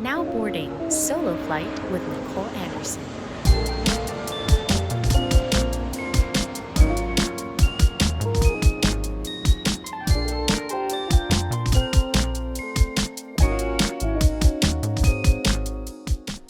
Now boarding Solo Flight with Nicole Anderson.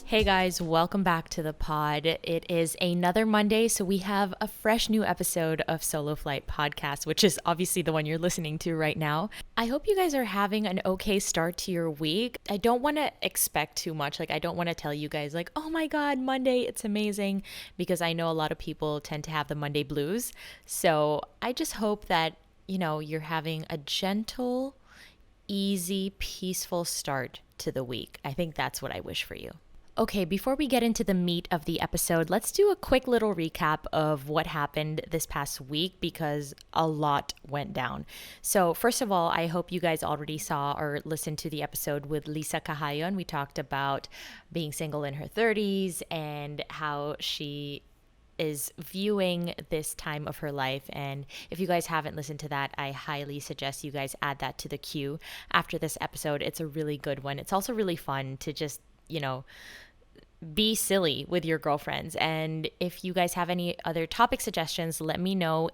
Hey guys, welcome back to the pod. It is another Monday, so we have a fresh new episode of Solo Flight Podcast, which is obviously the one you're listening to right now. I hope you guys are having an okay start to your week. I don't want to expect too much. I don't want to tell you guys oh my God, Monday, it's amazing, because I know a lot of people tend to have the Monday blues. So I just hope that, you're having a gentle, easy, peaceful start to the week. I think that's what I wish for you. Okay, before we get into the meat of the episode, let's do a quick little recap of what happened this past week because a lot went down. So, first of all, I hope you guys already saw or listened to the episode with Lisa Cahayon. We talked about being single in her 30s and how she is viewing this time of her life. And if you guys haven't listened to that, I highly suggest you guys add that to the queue after this episode. It's a really good one. It's also really fun to just be silly with your girlfriends. And if you guys have any other topic suggestions, let me know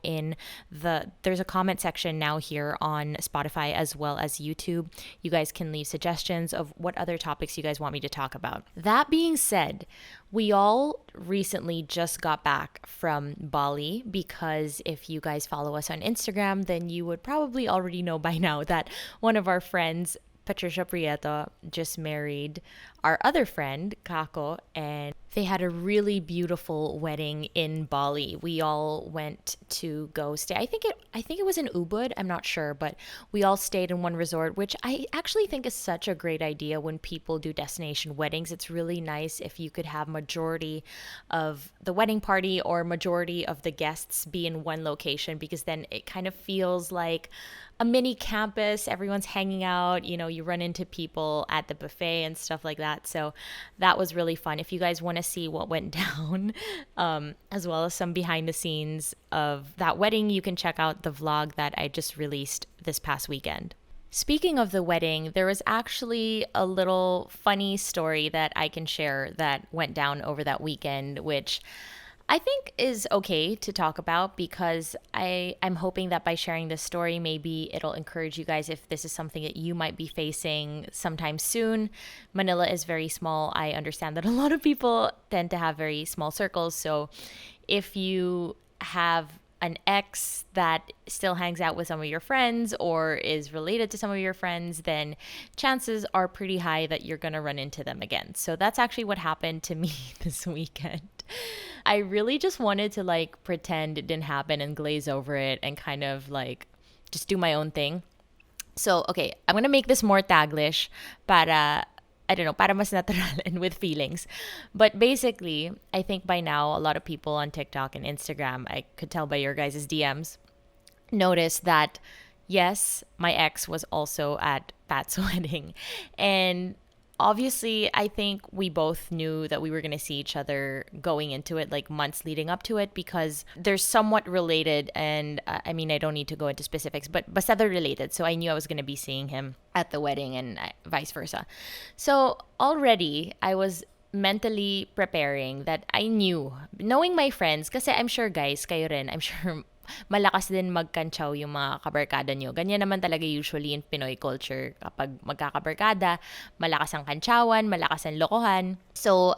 there's a comment section now here on Spotify as well as YouTube. You guys can leave suggestions of what other topics you guys want me to talk about. That being said, we all recently just got back from Bali because if you guys follow us on Instagram, then you would probably already know by now that one of our friends, Patricia Prieto, just married our other friend, Kako, and they had a really beautiful wedding in Bali. We all went to go stay. I think it was in Ubud, I'm not sure, but we all stayed in one resort, which I actually think is such a great idea when people do destination weddings. It's really nice if you could have majority of the wedding party or majority of the guests be in one location, because then it kind of feels like a mini campus. Everyone's hanging out, you run into people at the buffet and stuff like that. So that was really fun. If you guys want to see what went down, as well as some behind the scenes of that wedding, you can check out the vlog that I just released this past weekend. Speaking of the wedding, there was actually a little funny story that I can share that went down over that weekend, which I think is okay to talk about because I'm hoping that by sharing this story, maybe it'll encourage you guys if this is something that you might be facing sometime soon. Manila is very small. I understand that a lot of people tend to have very small circles. So if you have an ex that still hangs out with some of your friends or is related to some of your friends, then chances are pretty high that you're going to run into them again. So that's actually what happened to me this weekend. I really just wanted to pretend it didn't happen and glaze over it and kind of just do my own thing. So, okay, I'm going to make this more Taglish para I don't know, para mas natural and with feelings. But basically, I think by now, a lot of people on TikTok and Instagram, I could tell by your guys' DMs, noticed that, yes, my ex was also at Pat's wedding. And obviously, I think we both knew that we were going to see each other going into it, months leading up to it, because they're somewhat related. And I mean, I don't need to go into specifics, but basta they're related. So I knew I was going to be seeing him at the wedding and vice versa. So already I was mentally preparing that I knew, knowing my friends, kasi I'm sure guys, kayo rin, I'm sure malakas din magkantsaw yung mga kabarkada nyo. Ganyan naman talaga usually in Pinoy culture. Kapag magkakabarkada, malakas ang kantsawan, malakas ang lokohan. So,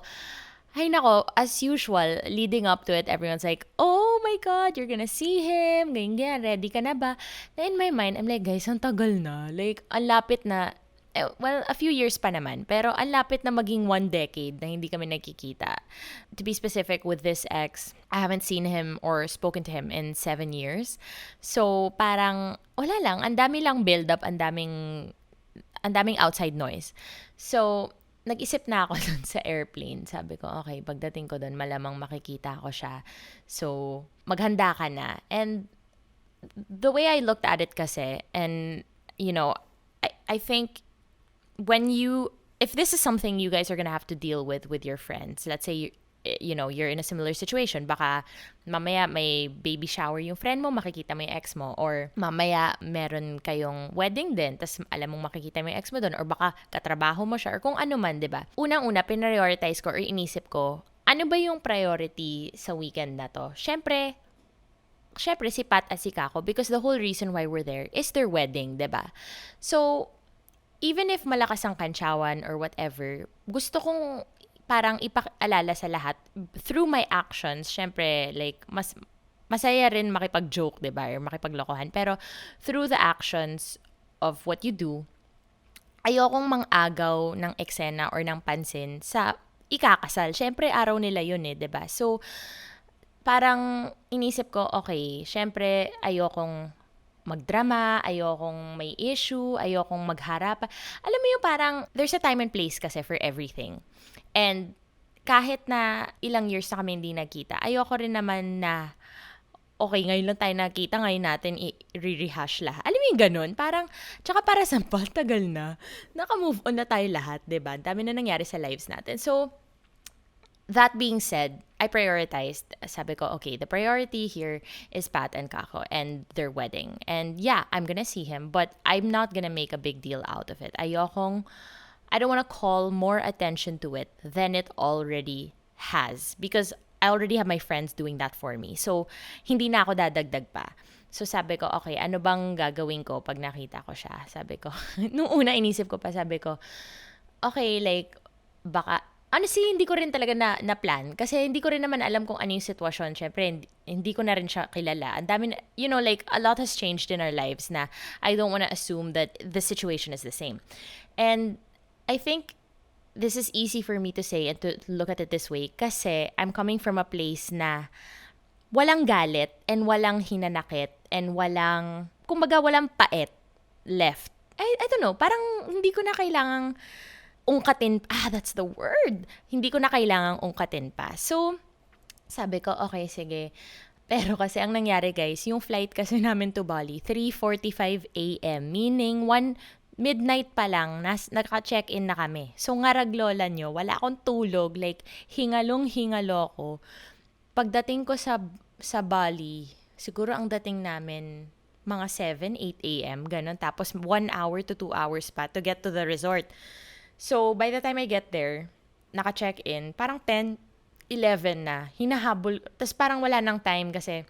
ay nako, as usual, leading up to it, everyone's like, oh my God, you're gonna see him, ganyan, ready ka na ba? Na in my mind, I'm like, guys, ang tagal na. Ang lapit na, well, a few years pa naman, pero ang lapit na maging 1 decade na hindi kami nakikita. To be specific, with this ex, I haven't seen him or spoken to him in 7 years. So, parang, wala lang, ang dami lang build-up, ang daming outside noise. So, nag-isip na ako dun sa airplane. Sabi ko, okay, pagdating ko dun, malamang makikita ko siya. So, maghanda ka na. And the way I looked at it kasi, and, I think if this is something you guys are gonna have to deal with your friends, let's say you're in a similar situation. Baka mamaya may baby shower yung friend mo, makikita mo yung ex mo. Or mamaya meron kayong wedding din, tas alam mong makikita mo yung ex mo doon. Or baka katrabaho mo siya, or kung ano man, di ba? Unang-una, pinrioritize ko or inisip ko, ano ba yung priority sa weekend na to? Syempre si Pat at si Kako, because the whole reason why we're there is their wedding, 'di ba? So, even if malakas ang kantsawan or whatever, gusto kong parang ipaalala sa lahat through my actions. Syempre, like, masaya rin makipag-joke, 'di ba? Or makipaglokohan. Pero through the actions of what you do, ayokong mang-agaw ng eksena or ng pansin sa ikakasal. Syempre, araw nila yun 'di ba? So, parang inisip ko, okay, syempre ayokong magdrama, ayokong may issue, ayokong magharap. Alam mo yung parang, there's a time and place kasi for everything. And kahit na ilang years na kami hindi nagkita, ayoko rin naman na, okay, ngayon lang tayo nakita, ngayon natin i-rehash lahat. Alam mo yung ganun? Parang, tsaka para sa tagal na, naka-move on na tayo lahat, diba? Dami na nangyari sa lives natin. So, that being said, I prioritized. Sabi ko, okay, the priority here is Pat and Kako and their wedding. And yeah, I'm gonna see him, but I'm not gonna make a big deal out of it. I don't want to call more attention to it than it already has. Because I already have my friends doing that for me. So, hindi na ako dadagdag pa. So, sabi ko, okay, ano bang gagawin ko pag nakita ko siya? Sabi ko, nung una inisip ko pa, sabi ko, okay, like, baka, honestly, hindi ko rin talaga na plan. Kasi hindi ko rin naman alam kung ano yung sitwasyon. Siyempre, hindi ko na rin siya kilala. Ang dami, like, a lot has changed in our lives na I don't want to assume that the situation is the same. And I think this is easy for me to say and to look at it this way kasi I'm coming from a place na walang galit and walang hinanakit and kumbaga walang paet left. I don't know, parang hindi ko na kailangang ungkatin, that's the word. Hindi ko na kailangang ungkatin pa. So, sabi ko, okay, sige. Pero kasi ang nangyari guys, yung flight kasi namin to Bali, 3:45 a.m. Meaning, midnight pa lang, naka-check-in na kami. So, ngaraglola nyo, wala akong tulog. Like, hingalong-hingalo ko. Pagdating ko sa Bali, siguro ang dating namin, mga 7, 8 a.m. Ganon. Tapos, 1 hour to 2 hours pa to get to the resort. So, by the time I get there, naka-check-in, parang 10, 11 na. Hinahabol. Tapos parang wala nang time kasi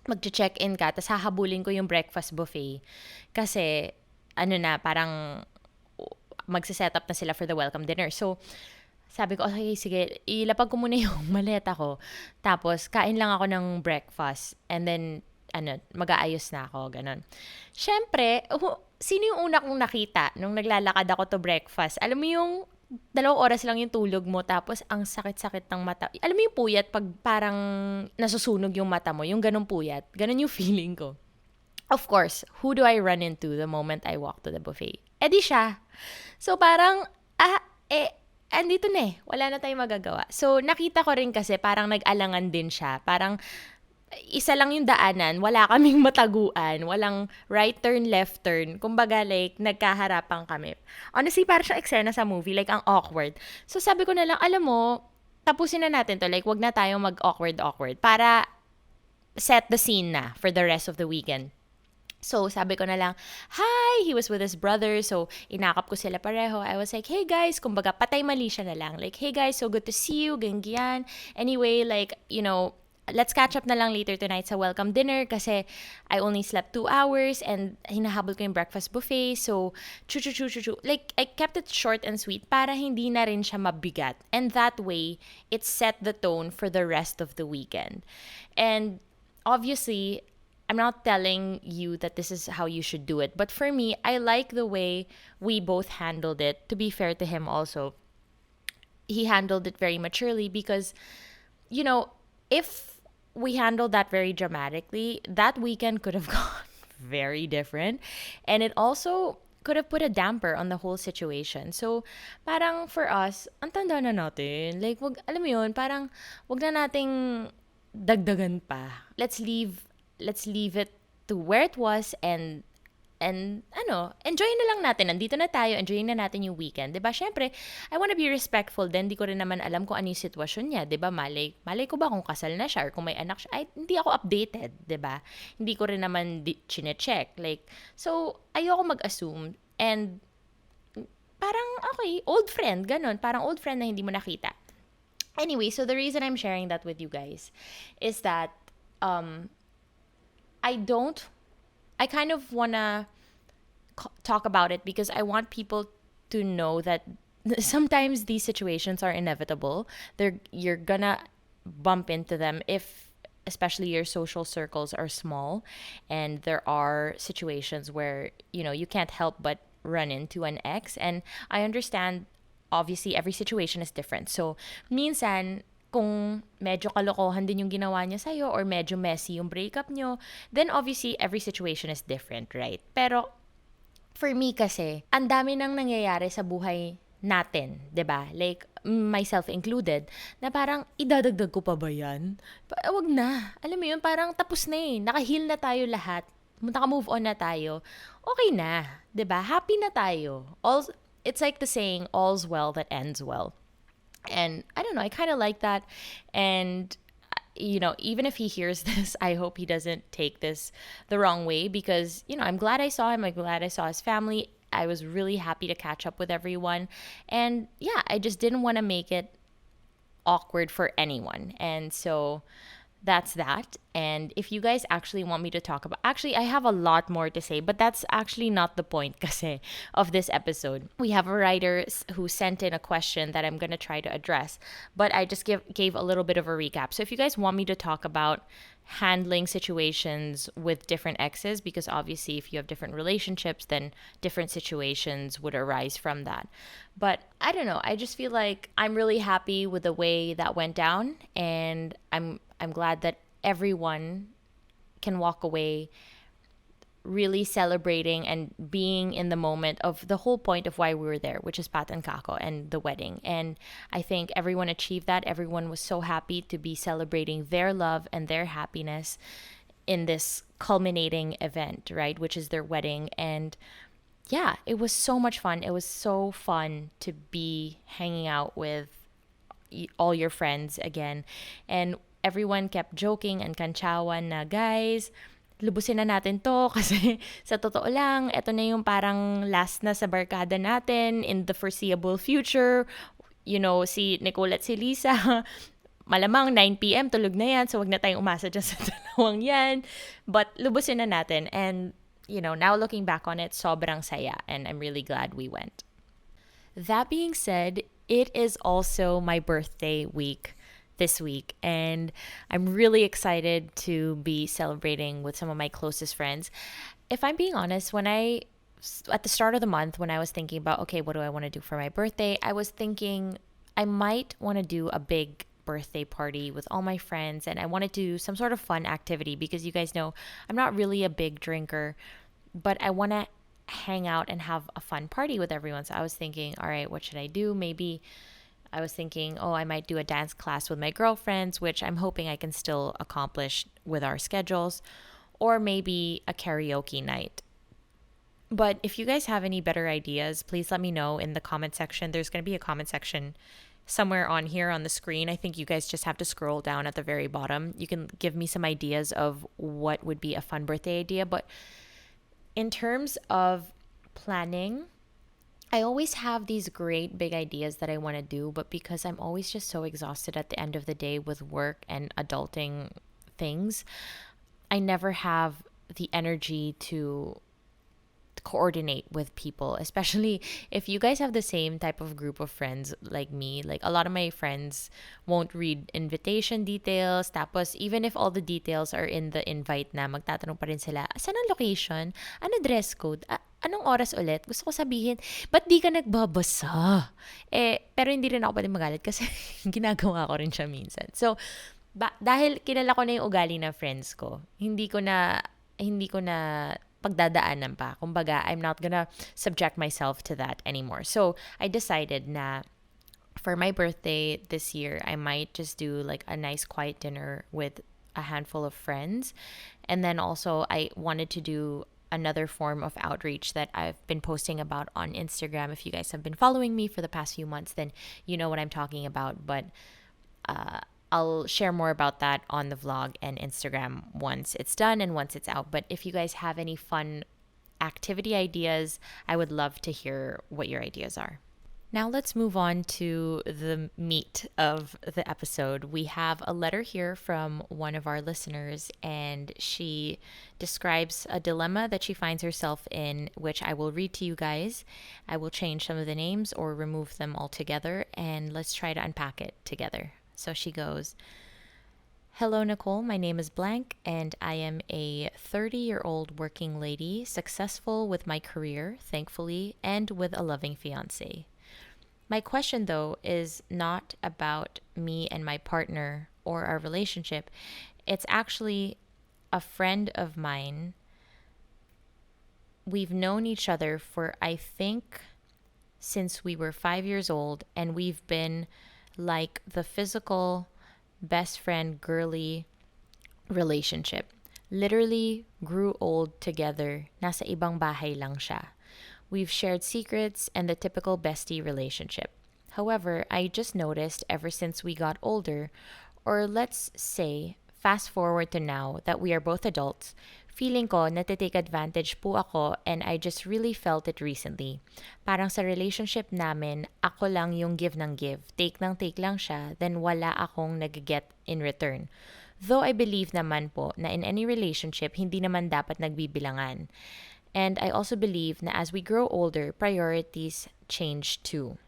mag-check-in ka, tapos hahabulin ko yung breakfast buffet. Kasi, parang magsiset up na sila for the welcome dinner. So, sabi ko, okay, sige, ilapag ko muna yung maleta ko. Tapos, kain lang ako ng breakfast. And then, mag-aayos na ako, ganon. Siyempre, sino yung una kong nakita nung naglalakad ako to breakfast? Alam mo yung 2 oras lang yung tulog mo, tapos ang sakit-sakit ng mata. Alam mo yung puyat pag parang nasusunog yung mata mo, yung ganong puyat. Ganon yung feeling ko. Of course, who do I run into the moment I walk to the buffet? Di siya. So parang, andito na wala na tayong magagawa. So nakita ko rin kasi parang nag-alangan din siya. Parang, isa lang yung daanan, wala kaming mataguan, walang right turn, left turn. Kumbaga, like, nagkaharapan kami. Honestly, parang siya eksena sa movie, like, ang awkward. So, sabi ko na lang, alam mo, tapusin na natin to, like, wag na tayong mag-awkward para set the scene na for the rest of the weekend. So, sabi ko na lang, hi! He was with his brother. So, inakap ko sila pareho. I was like, hey guys, kumbaga, patay mali siya na lang. Like, hey guys, so good to see you, ganyan. Anyway, like, let's catch up na lang later tonight sa welcome dinner kasi I only slept 2 hours and hinahabol ko yung breakfast buffet. So, chu. Like, I kept it short and sweet para hindi na rin siya mabigat. And that way, it set the tone for the rest of the weekend. And obviously, I'm not telling you that this is how you should do it. But for me, I like the way we both handled it. To be fair to him also, he handled it very maturely because, if we handled that very dramatically, that weekend could have gone very different. And it also could have put a damper on the whole situation. So, parang for us, ang tanda na natin. Like, alam mo yun, parang wag na nating dagdagan pa. Let's leave it to where it was and And enjoyin na lang natin. Nandito na tayo, enjoyin na natin yung weekend. 'Di ba? Syempre, I wanna be respectful din. Di ko rin naman alam kung ano yung sitwasyon niya, 'di ba? Malay ko ba kung kasal na siya or kung may anak siya. Ay, hindi ako updated, 'di ba? Hindi ko rin naman chine-check. Like, so ayoko mag-assume and parang okay, old friend, ganun. Parang old friend na hindi mo nakita. Anyway, so the reason I'm sharing that with you guys is that um I don't I kind of wanna talk about it because I want people to know that sometimes these situations are inevitable. You're gonna bump into them if especially your social circles are small and there are situations where you can't help but run into an ex, and I understand obviously every situation is different. So minsan kung medyo kalokohan din yung ginawa niya sa'yo or medyo messy yung breakup nyo, then obviously every situation is different, right? Pero for me kasi, ang dami nang nangyayari sa buhay natin, 'di ba? Like myself included, na parang idadagdag ko pa ba 'yan? Wag na. Alam mo 'yun, parang tapos na eh. Naka-heal na tayo lahat. Naka-move on na tayo. Okay na, 'di ba? Happy na tayo. It's like the saying, all's well that ends well. And I don't know, I kind of like that. And, even if he hears this, I hope he doesn't take this the wrong way because, I'm glad I saw him. I'm glad I saw his family. I was really happy to catch up with everyone. And yeah, I just didn't want to make it awkward for anyone. And so that's that. And if you guys actually want me to talk about, actually, I have a lot more to say, but that's actually not the point kasi of this episode. We have a writer who sent in a question that I'm going to try to address, but I just gave a little bit of a recap. So if you guys want me to talk about handling situations with different exes, because obviously if you have different relationships, then different situations would arise from that. But I don't know, I just feel like I'm really happy with the way that went down, and I'm glad that everyone can walk away really celebrating and being in the moment of the whole point of why we were there, which is Pat and Kako and the wedding. And I think everyone achieved that. Everyone was so happy to be celebrating their love and their happiness in this culminating event, right? Which is their wedding. And yeah, it was so much fun. It was so fun to be hanging out with all your friends again. And everyone kept joking and kantsawan na, guys, lubusin na natin to kasi sa totoo lang, eto na yung parang last na sa barkada natin in the foreseeable future. Si Nicole at si Lisa, malamang 9 p.m. tulog na yan, so wag na tayong umasa dyan sa dalawang yan. But lubusin na natin. And, now looking back on it, sobrang saya. And I'm really glad we went. That being said, it is also my birthday week this week, and I'm really excited to be celebrating with some of my closest friends. If I'm being honest, at the start of the month, when I was thinking about, okay, what do I want to do for my birthday, I was thinking I might want to do a big birthday party with all my friends, and I want to do some sort of fun activity because you guys know I'm not really a big drinker, but I want to hang out and have a fun party with everyone. So I was thinking, all right, what should I do? Maybe I was thinking, I might do a dance class with my girlfriends, which I'm hoping I can still accomplish with our schedules, or maybe a karaoke night. But if you guys have any better ideas, please let me know in the comment section. There's going to be a comment section somewhere on here on the screen. I think you guys just have to scroll down at the very bottom. You can give me some ideas of what would be a fun birthday idea. But in terms of planning, I always have these great big ideas that I want to do, but because I'm always just so exhausted at the end of the day with work and adulting things, I never have the energy to coordinate with people, especially if you guys have the same type of group of friends like me. Like a lot of my friends won't read invitation details, tapos even if all the details are in the invite na, magtatanong pa rin sila, saan ang location? Ano dress code? Anong oras ulit? Gusto ko sabihin, ba't di ka nagbabasa? Pero hindi rin ako pwede magalit kasi ginagawa ko rin siya minsan. So, dahil kilala ko na yung ugali ng friends ko, hindi ko na pagdadaanan pa. Kumbaga, I'm not gonna subject myself to that anymore. So, I decided na for my birthday this year, I might just do like a nice quiet dinner with a handful of friends. And then also, I wanted to do another form of outreach that I've been posting about on Instagram. If you guys have been following me for the past few months, then you know what I'm talking about. But I'll share more about that on the vlog and Instagram once it's done and once it's out. But if you guys have any fun activity ideas, I would love to hear what your ideas are. Now let's move on to the meat of the episode. We have a letter here from one of our listeners, and she describes a dilemma that she finds herself in, which I will read to you guys. I will change some of the names or remove them altogether, and let's try to unpack it together. So she goes, "Hello, Nicole. My name is Blank, and I am a 30-year-old working lady, successful with my career, thankfully, and with a loving fiance. My question, though, is not about me and my partner or our relationship. It's actually a friend of mine. We've known each other for, I think, since we were 5 years old, and we've been like the physical best friend girly relationship. Literally grew old together. Nasa ibang bahay lang siya. We've shared secrets and the typical bestie relationship. However, I just noticed ever since we got older, or let's say, fast forward to now that we are both adults, feeling ko natitake advantage po ako, and I just really felt it recently. Parang sa relationship namin, ako lang yung give ng give. Take ng take lang siya, then wala akong nag-get in return. Though I believe naman po na in any relationship, hindi naman dapat nagbibilangan. And I also believe na as we grow older, priorities change too.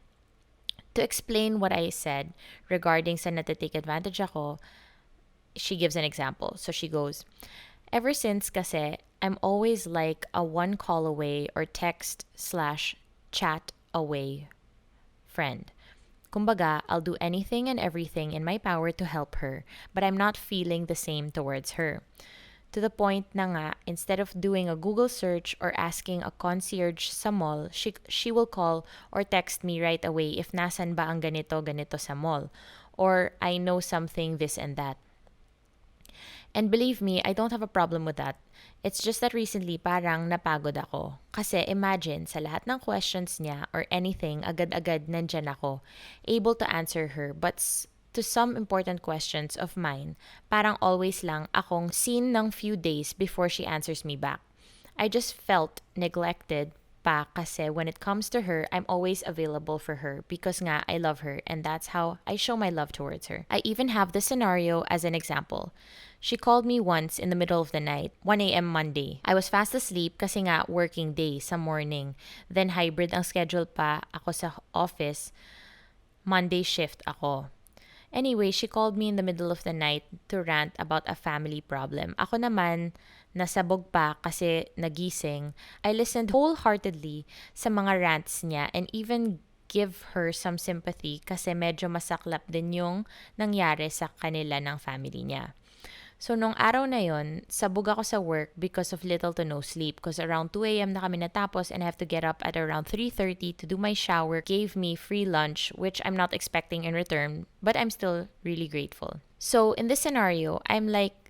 To explain what I said regarding sa natitake advantage ako, she gives an example. So she goes, ever since kasi, I'm always like a one call away or text/chat away friend. Kumbaga, I'll do anything and everything in my power to help her, but I'm not feeling the same towards her. To the point na nga, instead of doing a Google search or asking a concierge sa mall, she will call or text me right away if nasan ba ang ganito sa mall, or I know something this and that. And believe me, I don't have a problem with that. It's just that recently parang napagod ako. Kasi imagine, sa lahat ng questions niya or anything, agad-agad nandyan ako, able to answer her, but to some important questions of mine, parang always lang akong seen ng few days before she answers me back. I just felt neglected pa kasi when it comes to her, I'm always available for her because nga I love her and that's how I show my love towards her. I even have this scenario as an example. She called me once in the middle of the night, 1 a.m. Monday. I was fast asleep kasi nga working day sa morning. Then hybrid ang schedule pa ako sa office. Monday shift ako. Anyway, she called me in the middle of the night to rant about a family problem. Ako naman, nasabog pa kasi nagising. I listened wholeheartedly sa mga rants niya and even give her some sympathy kasi medyo masaklap din yung nangyari sa kanila ng family niya. So, nung araw na yon, sabog ako sa work because of little to no sleep because around 2 a.m. na kami natapos and I have to get up at around 3:30 to do my shower. Gave me free lunch, which I'm not expecting in return, but I'm still really grateful. So, in this scenario, I'm like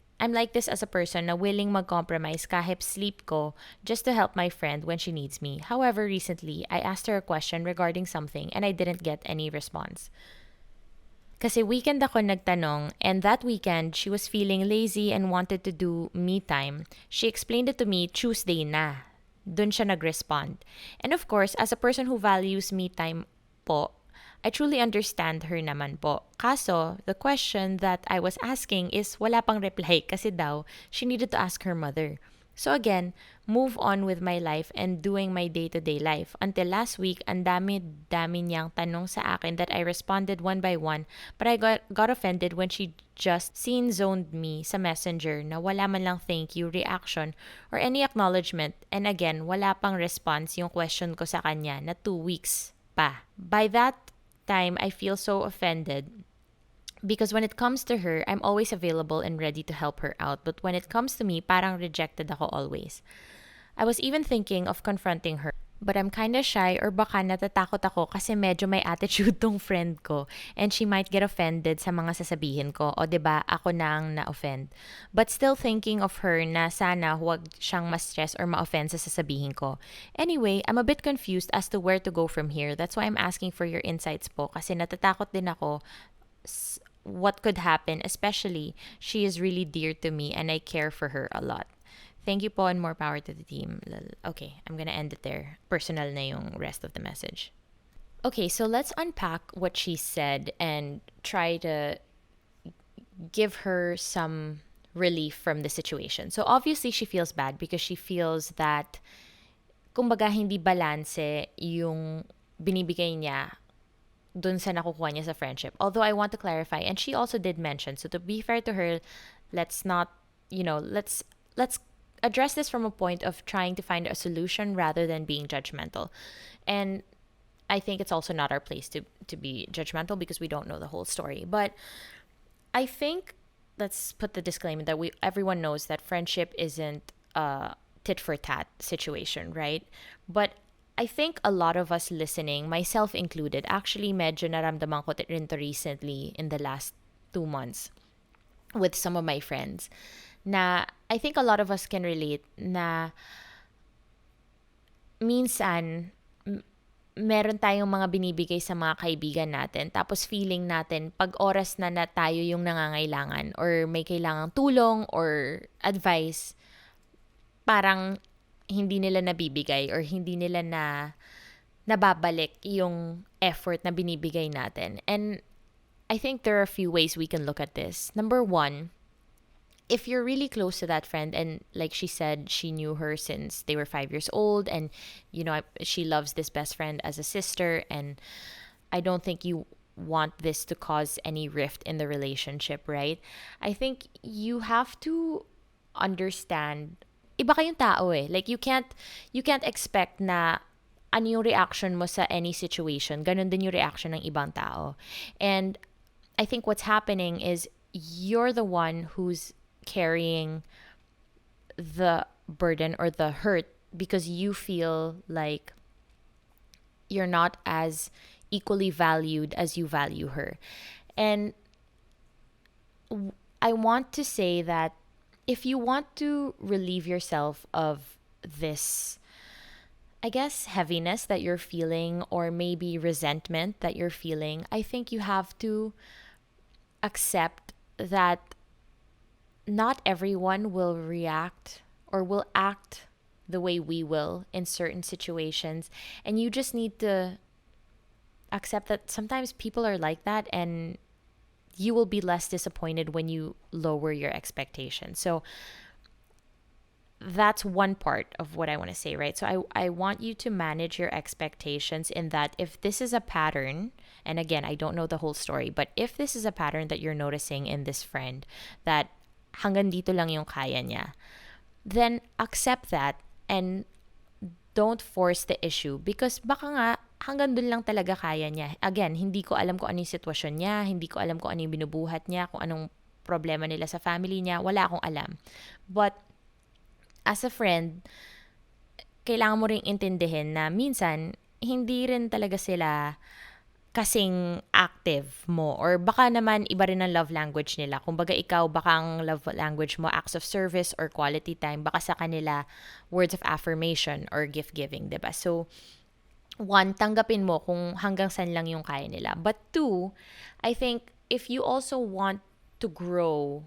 this as a person na willing mag-compromise kahit sleep ko just to help my friend when she needs me. However, recently, I asked her a question regarding something and I didn't get any response. Kasi weekend ako nagtanong, and that weekend, she was feeling lazy and wanted to do me time. She explained it to me Tuesday na. Dun siya nag-respond. And of course, as a person who values me time po, I truly understand her naman po. Kaso, the question that I was asking is wala pang reply kasi daw, she needed to ask her mother. So again, move on with my life and doing my day-to-day life. Until last week, ang dami niyang tanong sa akin that I responded one by one, but I got offended when she just zoned me sa messenger na wala man lang thank you, reaction, or any acknowledgement. And again, wala pang response yung question ko sa kanya na 2 weeks pa. By that time, I feel so offended. Because when it comes to her, I'm always available and ready to help her out. But when it comes to me, parang rejected ako always. I was even thinking of confronting her. But I'm kinda shy or baka natatakot ako kasi medyo may attitude tong friend ko and she might get offended sa mga sasabihin ko. O 'di ba ako na ang na-offend. But still thinking of her na sana huwag siyang ma-stress or ma-offend sa sasabihin ko. Anyway, I'm a bit confused as to where to go from here. That's why I'm asking for your insights po kasi natatakot din ako what could happen, especially she is really dear to me and I care for her a lot. Thank you po and more power to the team. Okay, I'm gonna end it there. Personal na yung rest of the message. Okay, so let's unpack what she said and try to give her some relief from the situation. So obviously she feels bad because she feels that kumbaga hindi balanse yung binibigay niya dun sa nakukuha niya sa friendship. Although I want to clarify, and she also did mention, so to be fair to her, let's not, let's address this from a point of trying to find a solution rather than being judgmental. And I think it's also not our place to be judgmental because we don't know the whole story. But I think let's put the disclaimer that everyone knows that friendship isn't a tit for tat situation, right? But I think a lot of us listening, myself included, actually medyo naramdaman ko rin to recently in the last 2 months with some of my friends. Na I think a lot of us can relate na minsan meron tayong mga binibigay sa mga kaibigan natin. Tapos feeling natin, pag oras na tayo yung nangangailangan or may kailangang tulong or advice, parang hindi nila nabibigay or hindi nila nababalik yung effort na binibigay natin. And I think there are a few ways we can look at this. Number one, if you're really close to that friend and like she said, she knew her since they were 5 years old and, she loves this best friend as a sister and I don't think you want this to cause any rift in the relationship, right? I think you have to understand iba kayong tao eh. Like you can't expect na ano yung reaction mo sa any situation, ganun din yung reaction ng ibang tao. And I think what's happening is you're the one who's carrying the burden or the hurt because you feel like you're not as equally valued as you value her. And I want to say that if you want to relieve yourself of this, I guess, heaviness that you're feeling or maybe resentment that you're feeling, I think you have to accept that not everyone will react or will act the way we will in certain situations. And you just need to accept that sometimes people are like that and you will be less disappointed when you lower your expectations. So that's one part of what I want to say, right? So I want you to manage your expectations in that if this is a pattern, and again, I don't know the whole story, but if this is a pattern that you're noticing in this friend, that hanggang dito lang yung kaya niya, then accept that and don't force the issue because baka nga hanggang dun lang talaga kaya niya. Again, hindi ko alam kung ano yung sitwasyon niya, hindi ko alam kung ano yung binubuhat niya, kung anong problema nila sa family niya, wala akong alam. But as a friend, kailangan mo ring intindihin na minsan hindi rin talaga sila kasing active mo or baka naman iba rin ang love language nila. Kumbaga ikaw, baka ang love language mo acts of service or quality time, baka sa kanila words of affirmation or gift giving, 'di ba? So one, tanggapin mo kung hanggang saan lang yung kaya nila. But two, I think if you also want to grow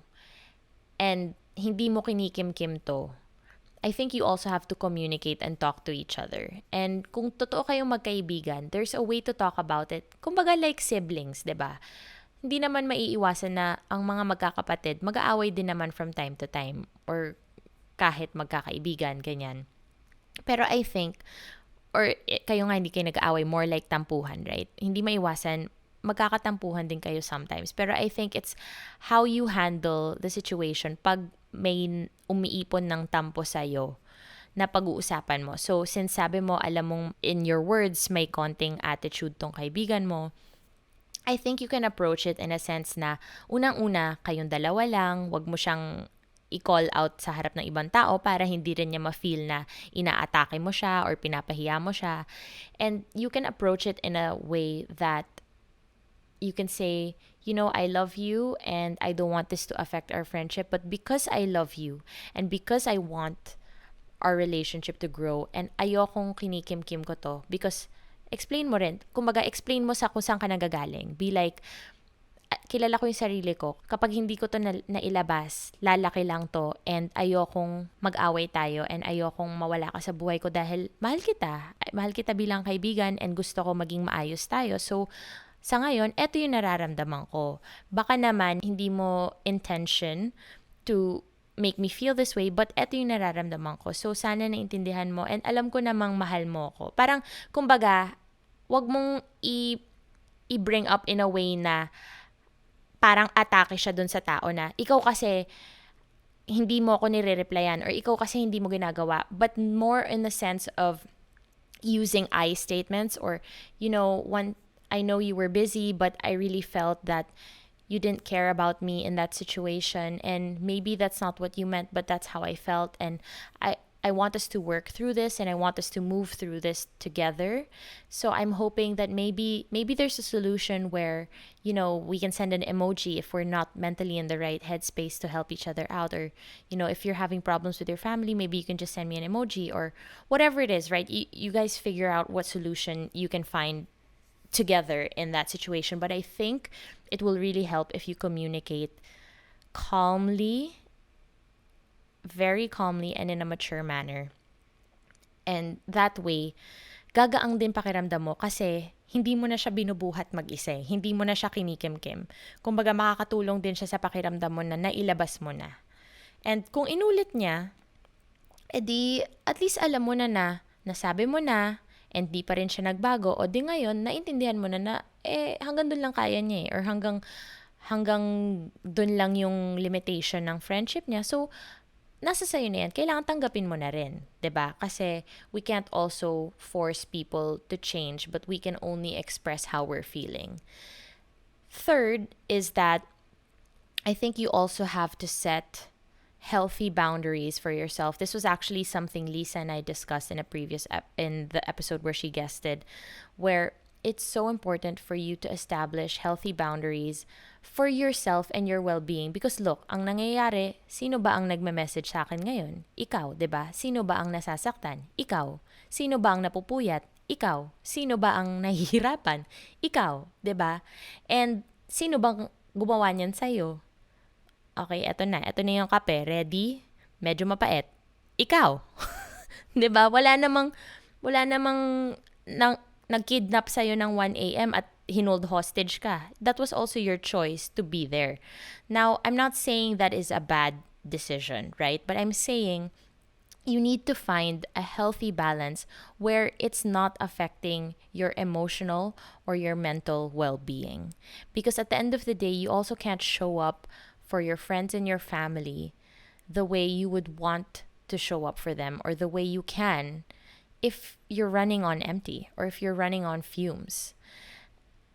and hindi mo kinikim-kim to, I think you also have to communicate and talk to each other. And kung totoo kayong magkaibigan, there's a way to talk about it. Kumbaga like siblings, 'di ba? Hindi naman maiiwasan na ang mga magkakapatid, mag-aaway din naman from time to time or kahit magkakaibigan, ganyan. Pero I think or kayo nga hindi kayo nag-aaway, more like tampuhan, right? Hindi maiwasan, magkakatampuhan din kayo sometimes. Pero I think it's how you handle the situation pag may umiipon ng tampo sa'yo na pag-uusapan mo. So, since sabi mo, alam mong in your words, may konting attitude tong kaibigan mo, I think you can approach it in a sense na unang-una, kayong dalawa lang, wag mo siyang i-call out sa harap ng ibang tao para hindi rin niya ma-feel na inaatake mo siya or pinapahiya mo siya. And you can approach it in a way that you can say, I love you and I don't want this to affect our friendship, but because I love you and because I want our relationship to grow and ayokong kinikim-kim ko to, because explain mo rin, kumbaga explain mo sa kung saan ka nagagaling. Be like, kilala ko yung sarili ko. Kapag hindi ko to nailabas, lalaki lang to and ayokong mag-away tayo and ayokong mawala ka sa buhay ko dahil mahal kita. Mahal kita bilang kaibigan and gusto ko maging maayos tayo. So, sa ngayon, eto yung nararamdaman ko. Baka naman, hindi mo intention to make me feel this way, but eto yung nararamdaman ko. So, sana naintindihan mo and alam ko namang mahal mo ko. Parang, kumbaga, wag mong i-bring up in a way na parang atake siya dun sa tao na ikaw kasi hindi mo ako nire-replyan or ikaw kasi hindi mo ginagawa, but more in the sense of using I statements or, when I know you were busy, but I really felt that you didn't care about me in that situation, and maybe that's not what you meant, but that's how I felt, and I want us to work through this and I want us to move through this together. So I'm hoping that maybe there's a solution where, we can send an emoji if we're not mentally in the right headspace to help each other out. Or, if you're having problems with your family, maybe you can just send me an emoji or whatever it is, right? You guys figure out what solution you can find together in that situation. But I think it will really help if you communicate calmly, very calmly and in a mature manner. And that way, gagaang din pakiramdam mo kasi hindi mo na siya binubuhat mag-isa. Hindi mo na siya kinikim-kim. Kumbaga makakatulong din siya sa pakiramdam mo na nailabas mo na. And kung inulit niya, edi at least alam mo na nasabi mo na, and di pa rin siya nagbago, o di ngayon, naintindihan mo na hanggang dun lang kaya niya or hanggang dun lang yung limitation ng friendship niya. So, nasa sa'yo na yan, kailangan tanggapin mo na rin, 'di ba? Kasi we can't also force people to change, but we can only express how we're feeling. Third is that I think you also have to set healthy boundaries for yourself. This was actually something Lisa and I discussed in a previous in the episode where she guested, where it's so important for you to establish healthy boundaries for yourself and your well-being. Because look, ang nangyayari, sino ba ang nagme-message sa akin ngayon? Ikaw, 'di ba? Sino ba ang nasasaktan? Ikaw. Sino ba ang napupuyat? Ikaw. Sino ba ang nahihirapan? Ikaw, 'di ba? And sino bang gumawa niyan sa'yo? Okay, eto na. Eto na yung kape. Ready? Medyo mapait. Ikaw. 'Di ba? Wala namang nag-kidnap sa'yo ng 1 a.m. at hinold hostage ka. That was also your choice to be there. Now, I'm not saying that is a bad decision, right? But I'm saying you need to find a healthy balance where it's not affecting your emotional or your mental well-being. Because at the end of the day, you also can't show up for your friends and your family the way you would want to show up for them or the way you can if you're running on empty or if you're running on fumes.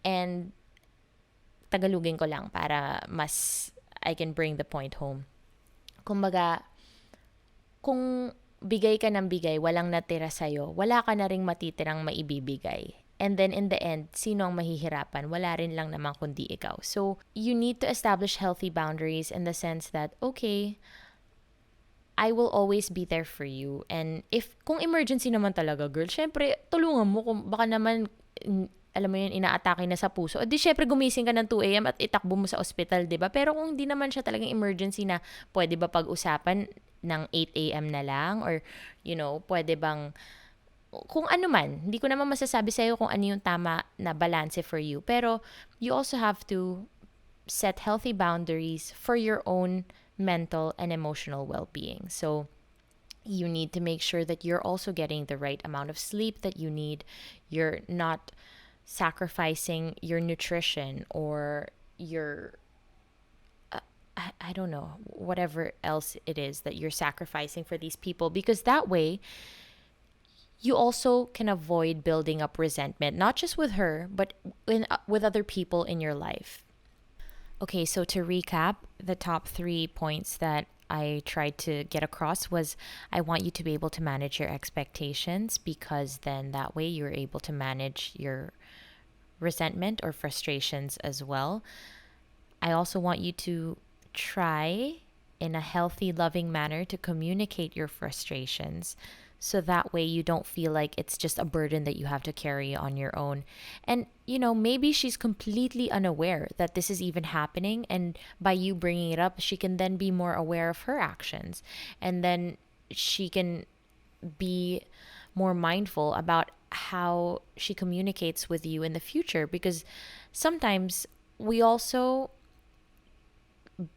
And Tagalogin ko lang para mas I can bring the point home. Kumbaga, kung bigay ka ng bigay, walang natira sa'yo, wala ka na ring matitirang maibibigay. And then in the end, sino ang mahihirapan? Wala rin lang naman kundi ikaw. So, you need to establish healthy boundaries in the sense that, okay, I will always be there for you. And kung emergency naman talaga, girl, syempre, tulungan mo. Kung baka naman, alam mo yun, inaatake na sa puso. O di syempre, gumising ka ng 2 a.m. at itakbo mo sa ospital, di ba? Pero kung hindi naman siya talagang emergency na pwede ba pag-usapan ng 8 a.m. na lang? Or, pwede bang, kung ano man, hindi ko naman masasabi sa'yo kung ano yung tama na balance for you. Pero, you also have to set healthy boundaries for your own mental and emotional well-being. So, you need to make sure that you're also getting the right amount of sleep that you need. You're not sacrificing your nutrition or your I don't know, whatever else it is that you're sacrificing for these people, because that way you also can avoid building up resentment, not just with her, but with other people in your life. Okay, so to recap, the top 3 points that I tried to get across was I want you to be able to manage your expectations, because then that way you're able to manage your resentment or frustrations as well. I also want you to try in a healthy, loving manner to communicate your frustrations, so that way you don't feel like it's just a burden that you have to carry on your own. And, maybe she's completely unaware that this is even happening. And by you bringing it up, she can then be more aware of her actions. And then she can be more mindful about how she communicates with you in the future, because sometimes we also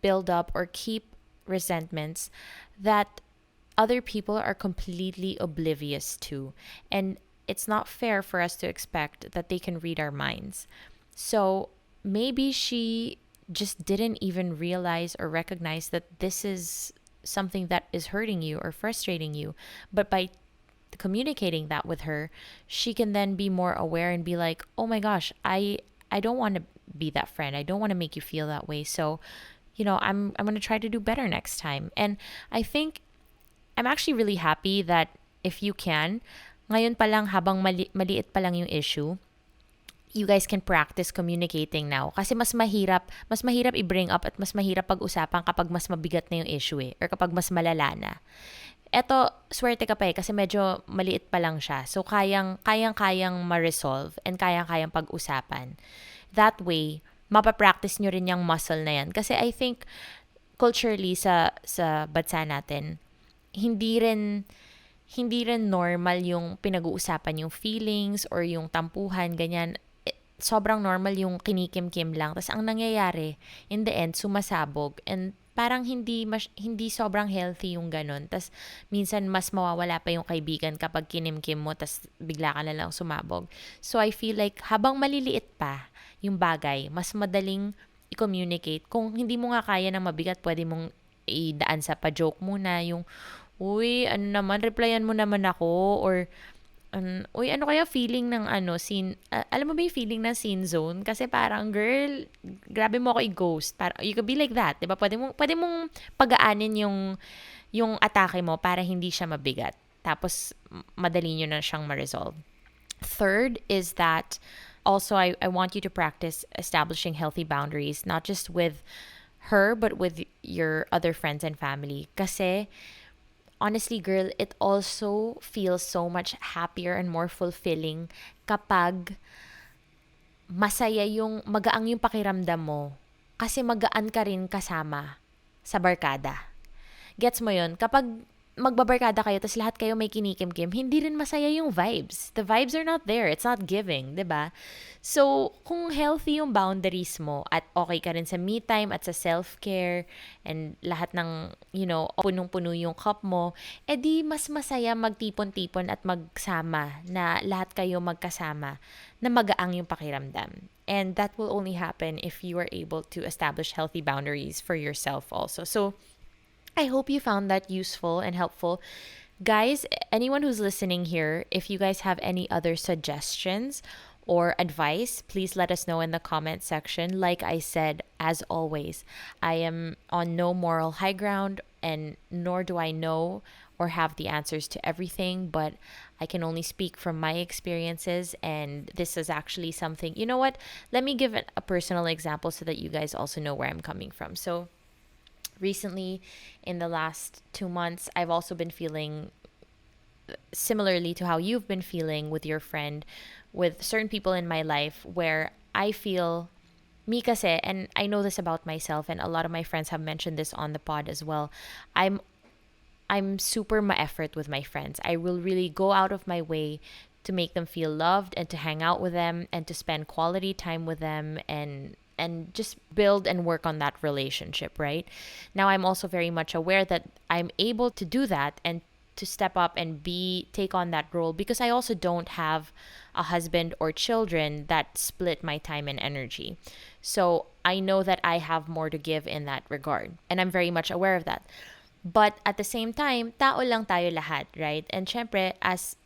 build up or keep resentments that other people are completely oblivious to. And it's not fair for us to expect that they can read our minds. So maybe she just didn't even realize or recognize that this is something that is hurting you or frustrating you. But by communicating that with her, she can then be more aware and be like, "Oh my gosh, I don't want to be that friend. I don't want to make you feel that way. So, I'm going to try to do better next time." And I think I'm actually really happy that if you can, ngayon pa lang habang maliit pa lang yung issue, you guys can practice communicating now. Kasi mas mahirap i-bring up at mas mahirap pag-usapan kapag mas mabigat na yung issue or kapag mas malala na. Eto, swerte ka pa kasi medyo maliit pa lang siya. So, kayang-kayang ma-resolve and kayang-kayang pag-usapan. That way, mapapractice nyo rin yung muscle na yan. Kasi I think, culturally sa bansa natin, hindi rin normal yung pinag-uusapan yung feelings or yung tampuhan, ganyan. Sobrang normal yung kinikim-kim lang. Tapos ang nangyayari, in the end, sumasabog. And parang hindi sobrang healthy yung ganun. Tapos minsan mas mawawala pa yung kaibigan kapag kinimkim mo, tapos bigla ka na lang sumabog. So I feel like habang maliliit pa yung bagay, mas madaling i-communicate. Kung hindi mo nga kaya ng mabigat, pwede mong idaan sa pa-joke muna, yung, "Uy, ano naman, replyan mo naman ako," or, "Uy, ano kaya feeling ng scene, alam mo ba yung feeling ng scene zone? Kasi parang, girl, grabe mo ako i-ghost." Parang, you could be like that, diba? Pwede mong pagaanin yung atake mo para hindi siya mabigat. Tapos, madali nyo na siyang ma-resolve. Third is that also I want you to practice establishing healthy boundaries, not just with her, but with your other friends and family. Kasi, honestly, girl, it also feels so much happier and more fulfilling kapag magaang yung pakiramdam mo. Kasi magaan ka rin kasama sa barkada. Gets mo yun? Kapag magbabarkada kayo, tapos lahat kayo may kinikim-kim, hindi rin masaya yung vibes. The vibes are not there. It's not giving, 'di ba? So, kung healthy yung boundaries mo at okay ka rin sa me time at sa self-care and lahat ng, punong-puno yung cup mo, edi mas masaya magtipon-tipon at magsama na lahat kayo magkasama na magaang yung pakiramdam. And that will only happen if you are able to establish healthy boundaries for yourself also. So, I hope you found that useful and helpful. Guys, anyone who's listening here, if you guys have any other suggestions or advice, please let us know in the comment section. Like I said, as always, I am on no moral high ground, and nor do I know or have the answers to everything, but I can only speak from my experiences. And this is actually something, you know what? Let me give a personal example so that you guys also know where I'm coming from. So, recently, in the last 2 months, I've also been feeling similarly to how you've been feeling with your friend, with certain people in my life, where I feel me kasi, and I know this about myself, and a lot of my friends have mentioned this on the pod as well. I'm super ma-effort with my friends. I will really go out of my way to make them feel loved and to hang out with them and to spend quality time with them and just build and work on that relationship, right? Now, I'm also very much aware that I'm able to do that and to step up and take on that role, because I also don't have a husband or children that split my time and energy. So I know that I have more to give in that regard, and I'm very much aware of that. But at the same time, tao lang tayo lahat, right? And syempre, as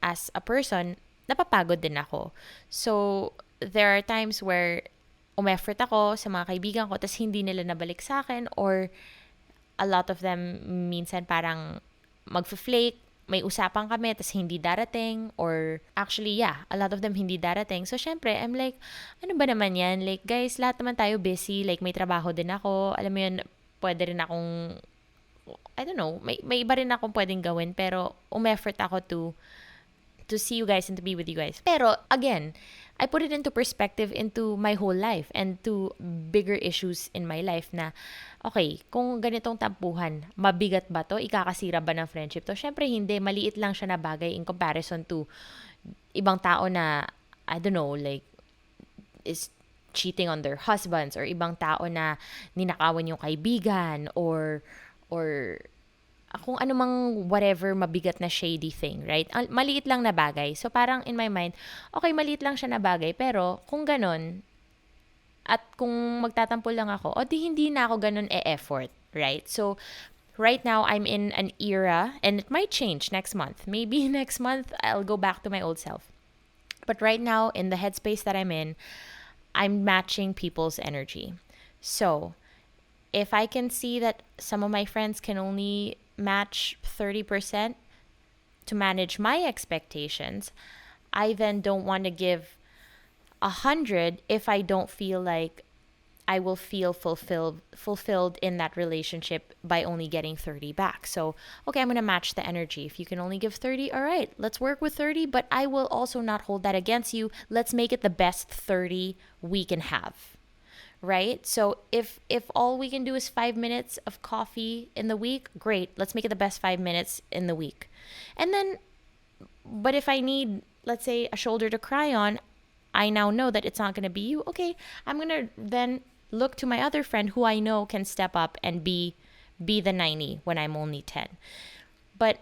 a person, napapagod din ako. So there are times where umeffort ako sa mga kaibigan ko, tas hindi nila nabalik sa akin, or a lot of them minsan parang magfa-flake, may usapan kami, tas hindi darating, or actually, yeah, a lot of them hindi darating. So, syempre, I'm like, ano ba naman yan? Like, guys, lahat naman tayo busy. Like, may trabaho din ako. Alam mo yun, pwede rin akong, I don't know, may iba rin akong pwedeng gawin, pero umeffort ako to see you guys and to be with you guys. Pero, again, I put it into perspective into my whole life and to bigger issues in my life na, okay, kung ganitong tampuhan, mabigat ba to? Ikakasira ba ng friendship to? Syempre, hindi. Maliit lang siya na bagay in comparison to ibang tao na, I don't know, like, is cheating on their husbands, or ibang tao na ninakawan yung kaibigan, or kung anumang whatever mabigat na shady thing, right? Maliit lang na bagay. So parang in my mind, okay, maliit lang siya na bagay, pero kung ganon, at kung magtatampo lang ako, o di hindi na ako ganon e-effort, right? So right now, I'm in an era, and it might change next month. Maybe next month, I'll go back to my old self. But right now, in the headspace that I'm in, I'm matching people's energy. So if I can see that some of my friends can only match 30% to manage my expectations, I then don't want to give 100 if I don't feel like I will feel fulfilled in that relationship by only getting 30 back. So, okay, I'm going to match the energy. If you can only give 30, all right, let's work with 30, but I will also not hold that against you. Let's make it the best 30 we can have. Right? So if all we can do is 5 minutes of coffee in the week, great. Let's make it the best 5 minutes in the week. And then, but if I need, let's say, a shoulder to cry on, I now know that it's not going to be you. Okay, I'm going to then look to my other friend who I know can step up and be the 90 when I'm only 10. But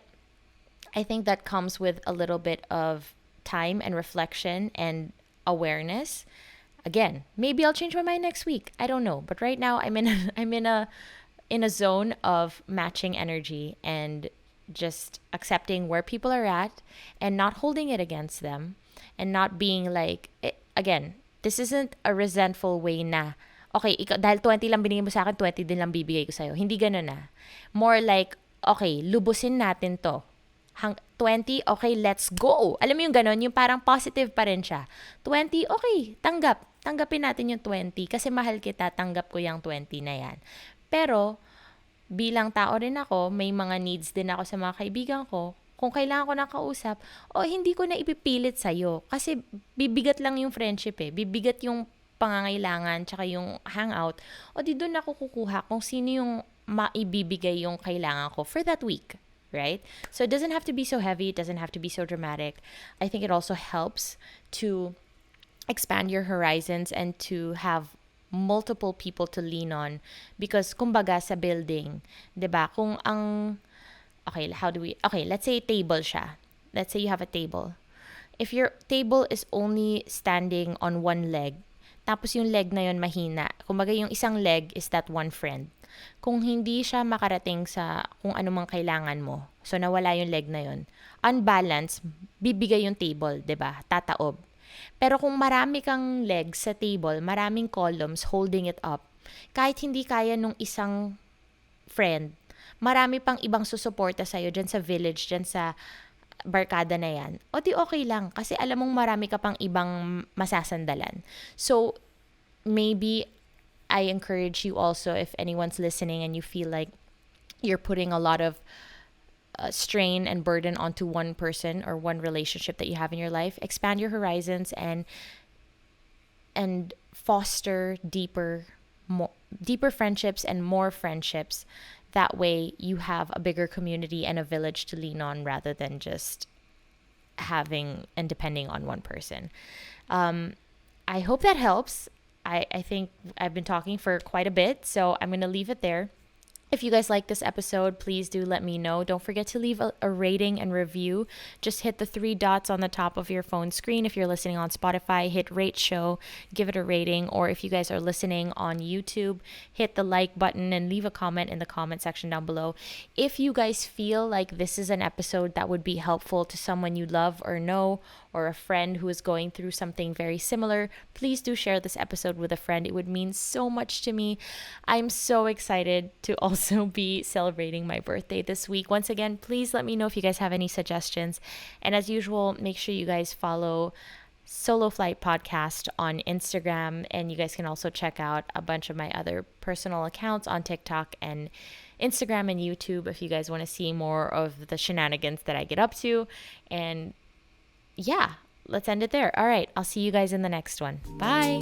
I think that comes with a little bit of time and reflection and awareness. Again, maybe I'll change my mind next week. I don't know, but right now I'm in a zone of matching energy and just accepting where people are at and not holding it against them, and not being like, again, this isn't a resentful way na, okay, dahil 20 lang binigay mo sa akin, 20 din lang bibigay ko sa'yo. Hindi ganun na. More like, okay, lubusin natin to. 20, okay, let's go. Alam mo yung ganon, yung parang positive pa rin siya. 20, okay, tanggapin natin yung 20 kasi mahal kita, tanggap ko yung 20 na yan. Pero, bilang tao rin ako, may mga needs din ako sa mga kaibigan ko. Kung kailangan ko ng kausap, hindi ko na ipipilit sa'yo. Kasi bibigat lang yung friendship eh. Bibigat yung pangangailangan tsaka yung hangout. Di doon ako kukuha kung sino yung maibibigay yung kailangan ko for that week. Right? So it doesn't have to be so heavy. It doesn't have to be so dramatic. I think it also helps to expand your horizons and to have multiple people to lean on, because kumbaga sa building, 'di ba? Kung ang let's say table siya. Let's say you have a table. If your table is only standing on one leg, tapos yung leg na yon mahina, kumbaga yung isang leg is that one friend. Kung hindi siya makarating sa kung anumang kailangan mo, so nawala yung leg na yon, unbalanced, bibigay yung table, 'di ba? Tataob. Pero kung marami kang legs sa table, maraming columns holding it up, kahit hindi kaya nung isang friend, marami pang ibang susuporta sa'yo dyan sa village, dyan sa barkada na yan. Di okay lang, kasi alam mong marami ka pang ibang masasandalan. So, maybe I encourage you also, if anyone's listening and you feel like you're putting a lot of strain and burden onto one person or one relationship that you have in your life, expand your horizons and foster deeper friendships and more friendships. That way you have a bigger community and a village to lean on rather than just having and depending on one person. I hope that helps. I think I've been talking for quite a bit, so I'm going to leave it there. If you guys like this episode, please do let me know. Don't forget to leave a rating and review. Just hit the 3 dots on the top of your phone screen. If you're listening on Spotify, hit rate show, give it a rating. Or if you guys are listening on YouTube, hit the like button and leave a comment in the comment section down below. If you guys feel like this is an episode that would be helpful to someone you love or know, or a friend who is going through something very similar, please do share this episode with a friend. It would mean so much to me. I'm so excited to also also be celebrating my birthday this week. Once again, please let me know if you guys have any suggestions. And as usual, make sure you guys follow Solo Flight Podcast on Instagram, and you guys can also check out a bunch of my other personal accounts on TikTok and Instagram and YouTube if you guys want to see more of the shenanigans that I get up to. And yeah, let's end it there. All right, I'll see you guys in the next one. Bye.